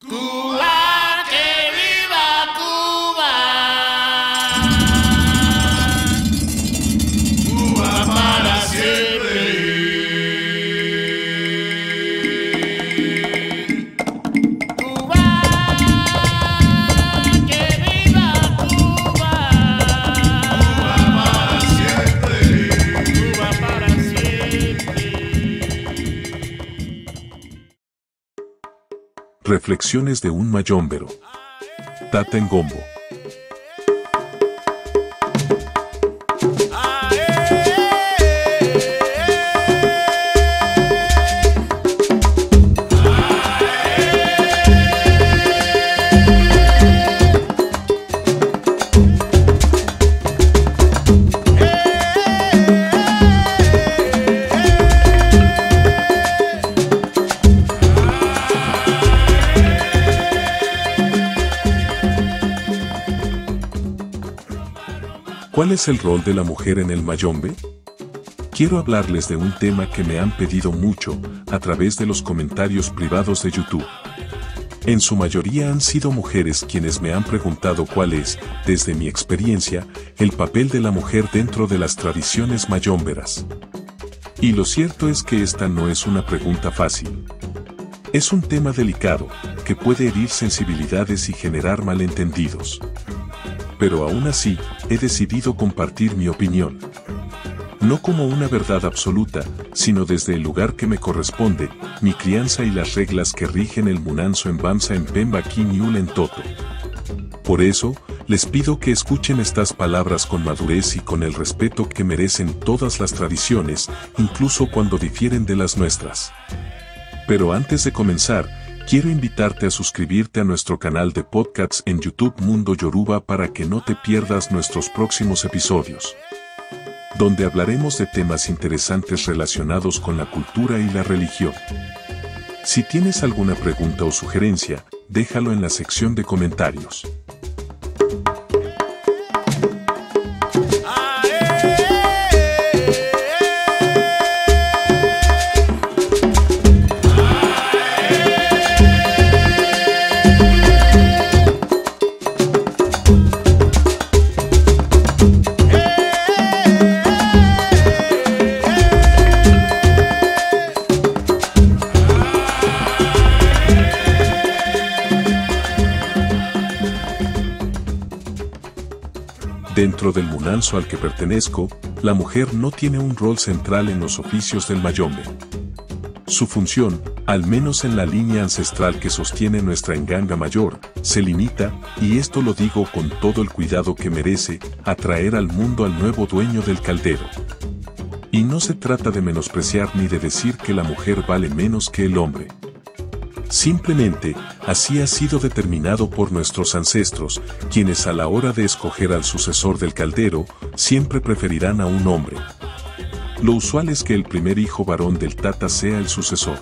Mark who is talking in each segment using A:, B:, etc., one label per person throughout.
A: Cuba, que viva Cuba. Cuba para siempre. Cuba, que viva Cuba. Cuba para siempre. Cuba para siempre.
B: Reflexiones de un mayómbero. Tata Ngombo. ¿Cuál es el rol de la mujer en el mayombe? Quiero hablarles de un tema que me han pedido mucho a través de los comentarios privados de YouTube. En su mayoría han sido mujeres quienes me han preguntado cuál es, desde mi experiencia, el papel de la mujer dentro de las tradiciones mayomberas. Y lo cierto es que esta no es una pregunta fácil. Es un tema delicado, que puede herir sensibilidades y generar malentendidos. Pero aún así, he decidido compartir mi opinión. No como una verdad absoluta, sino desde el lugar que me corresponde, mi crianza y las reglas que rigen el Munanzo en Bamsa en Pemba Quiñul en Toto. Por eso, les pido que escuchen estas palabras con madurez y con el respeto que merecen todas las tradiciones, incluso cuando difieren de las nuestras. Pero antes de comenzar, quiero invitarte a suscribirte a nuestro canal de podcasts en YouTube Mundo Yoruba para que no te pierdas nuestros próximos episodios, donde hablaremos de temas interesantes relacionados con la cultura y la religión. Si tienes alguna pregunta o sugerencia, déjalo en la sección de comentarios. Dentro del Munanzo al que pertenezco, la mujer no tiene un rol central en los oficios del mayombe. Su función, al menos en la línea ancestral que sostiene nuestra enganga mayor, se limita, y esto lo digo con todo el cuidado que merece, a traer al mundo al nuevo dueño del caldero. Y no se trata de menospreciar ni de decir que la mujer vale menos que el hombre. Simplemente, así ha sido determinado por nuestros ancestros, quienes a la hora de escoger al sucesor del caldero, siempre preferirán a un hombre. Lo usual es que el primer hijo varón del tata sea el sucesor.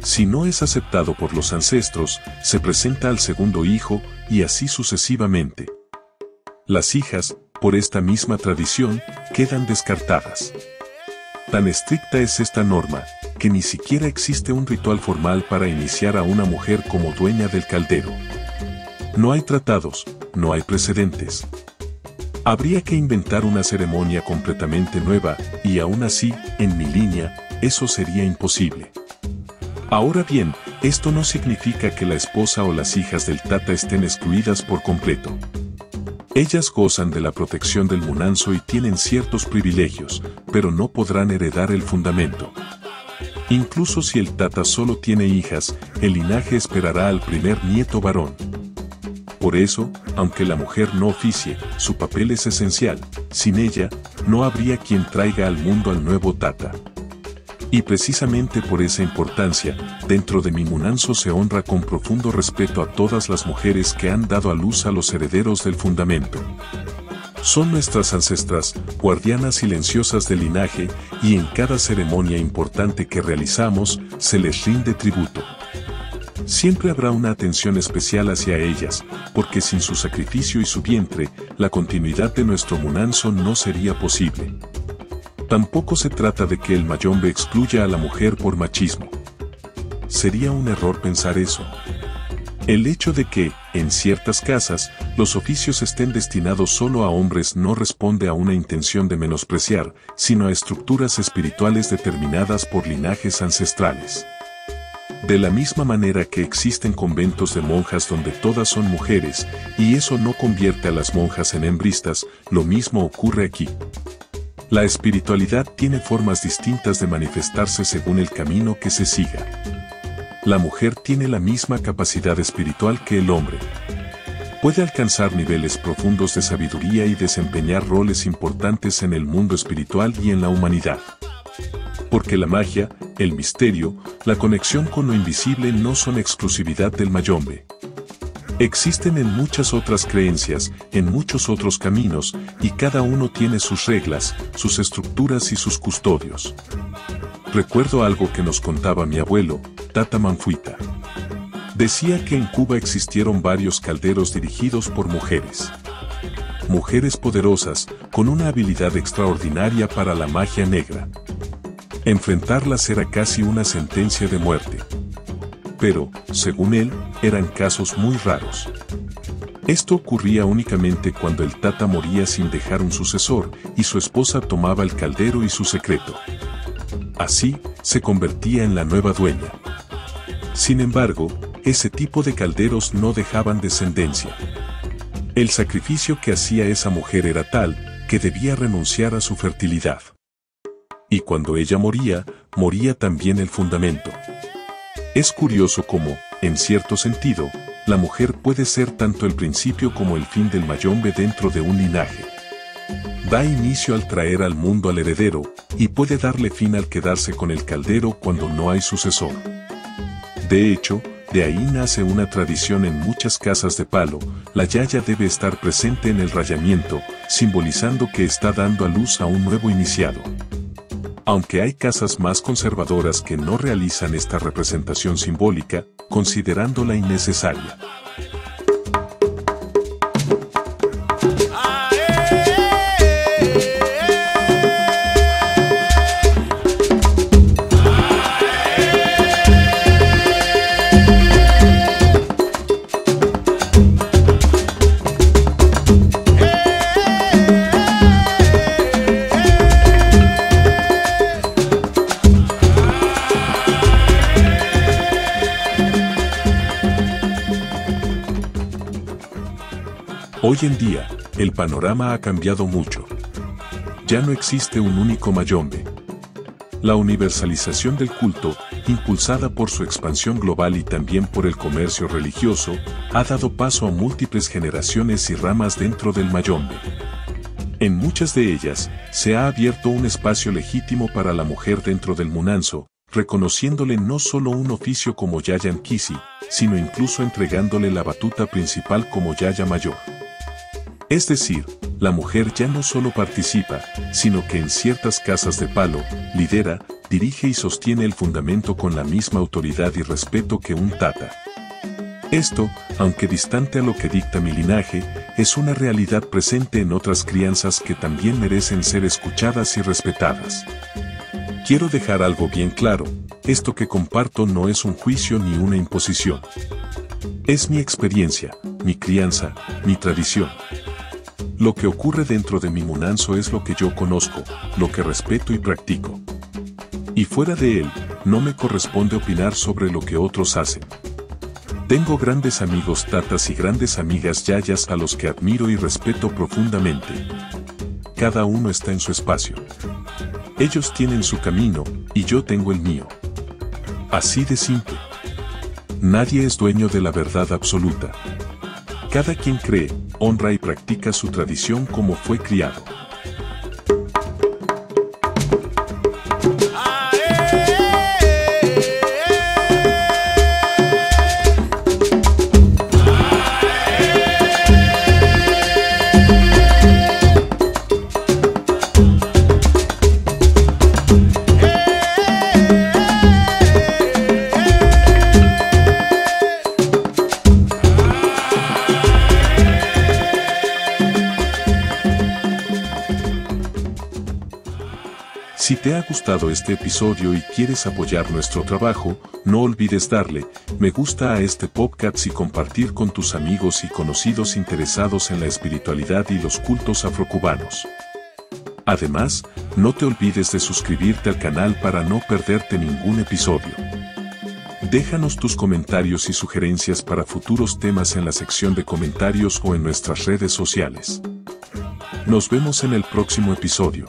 B: Si no es aceptado por los ancestros, se presenta al segundo hijo, y así sucesivamente. Las hijas, por esta misma tradición, quedan descartadas. Tan estricta es esta norma, que ni siquiera existe un ritual formal para iniciar a una mujer como dueña del caldero. No hay tratados, no hay precedentes. Habría que inventar una ceremonia completamente nueva, y aún así, en mi línea, eso sería imposible. Ahora bien, esto no significa que la esposa o las hijas del tata estén excluidas por completo. Ellas gozan de la protección del Munanzo y tienen ciertos privilegios, pero no podrán heredar el fundamento. Incluso si el tata solo tiene hijas, el linaje esperará al primer nieto varón. Por eso, aunque la mujer no oficie, su papel es esencial. Sin ella, no habría quien traiga al mundo al nuevo tata. Y precisamente por esa importancia, dentro de mi Munanzo se honra con profundo respeto a todas las mujeres que han dado a luz a los herederos del fundamento. Son nuestras ancestras, guardianas silenciosas del linaje, y en cada ceremonia importante que realizamos, se les rinde tributo. Siempre habrá una atención especial hacia ellas, porque sin su sacrificio y su vientre, la continuidad de nuestro Munanzo no sería posible. Tampoco se trata de que el mayombe excluya a la mujer por machismo. Sería un error pensar eso. El hecho de que, en ciertas casas, los oficios estén destinados solo a hombres no responde a una intención de menospreciar, sino a estructuras espirituales determinadas por linajes ancestrales. De la misma manera que existen conventos de monjas donde todas son mujeres, y eso no convierte a las monjas en hembristas, lo mismo ocurre aquí. La espiritualidad tiene formas distintas de manifestarse según el camino que se siga. La mujer tiene la misma capacidad espiritual que el hombre. Puede alcanzar niveles profundos de sabiduría y desempeñar roles importantes en el mundo espiritual y en la humanidad. Porque la magia, el misterio, la conexión con lo invisible no son exclusividad del mayombe. Existen en muchas otras creencias, en muchos otros caminos, y cada uno tiene sus reglas, sus estructuras y sus custodios. Recuerdo algo que nos contaba mi abuelo, Tata Manfuita. Decía que en Cuba existieron varios calderos dirigidos por mujeres. Mujeres poderosas, con una habilidad extraordinaria para la magia negra. Enfrentarlas era casi una sentencia de muerte. Pero, según él, eran casos muy raros. Esto ocurría únicamente cuando el Tata moría sin dejar un sucesor y su esposa tomaba el caldero y su secreto. Así, se convertía en la nueva dueña. Sin embargo, ese tipo de calderos no dejaban descendencia. El sacrificio que hacía esa mujer era tal, que debía renunciar a su fertilidad. Y cuando ella moría, moría también el fundamento. Es curioso cómo, en cierto sentido, la mujer puede ser tanto el principio como el fin del mayombe dentro de un linaje. Da inicio al traer al mundo al heredero, y puede darle fin al quedarse con el caldero cuando no hay sucesor. De hecho, de ahí nace una tradición en muchas casas de palo, la yaya debe estar presente en el rayamiento, simbolizando que está dando a luz a un nuevo iniciado. Aunque hay casas más conservadoras que no realizan esta representación simbólica, considerándola innecesaria. Hoy en día, el panorama ha cambiado mucho. Ya no existe un único mayombe. La universalización del culto, impulsada por su expansión global y también por el comercio religioso, ha dado paso a múltiples generaciones y ramas dentro del mayombe. En muchas de ellas, se ha abierto un espacio legítimo para la mujer dentro del munanzo, reconociéndole no solo un oficio como yaya Nkisi, sino incluso entregándole la batuta principal como yaya mayor. Es decir, la mujer ya no solo participa, sino que en ciertas casas de palo, lidera, dirige y sostiene el fundamento con la misma autoridad y respeto que un tata. Esto, aunque distante a lo que dicta mi linaje, es una realidad presente en otras crianzas que también merecen ser escuchadas y respetadas. Quiero dejar algo bien claro, esto que comparto no es un juicio ni una imposición. Es mi experiencia, mi crianza, mi tradición. Lo que ocurre dentro de mi munanzo es lo que yo conozco, lo que respeto y practico. Y fuera de él, no me corresponde opinar sobre lo que otros hacen. Tengo grandes amigos tatas y grandes amigas yayas a los que admiro y respeto profundamente. Cada uno está en su espacio. Ellos tienen su camino, y yo tengo el mío. Así de simple. Nadie es dueño de la verdad absoluta. Cada quien cree, honra y practica su tradición como fue criado. Si te ha gustado este episodio y quieres apoyar nuestro trabajo, no olvides darle me gusta a este podcast y compartir con tus amigos y conocidos interesados en la espiritualidad y los cultos afrocubanos. Además, no te olvides de suscribirte al canal para no perderte ningún episodio. Déjanos tus comentarios y sugerencias para futuros temas en la sección de comentarios o en nuestras redes sociales. Nos vemos en el próximo episodio.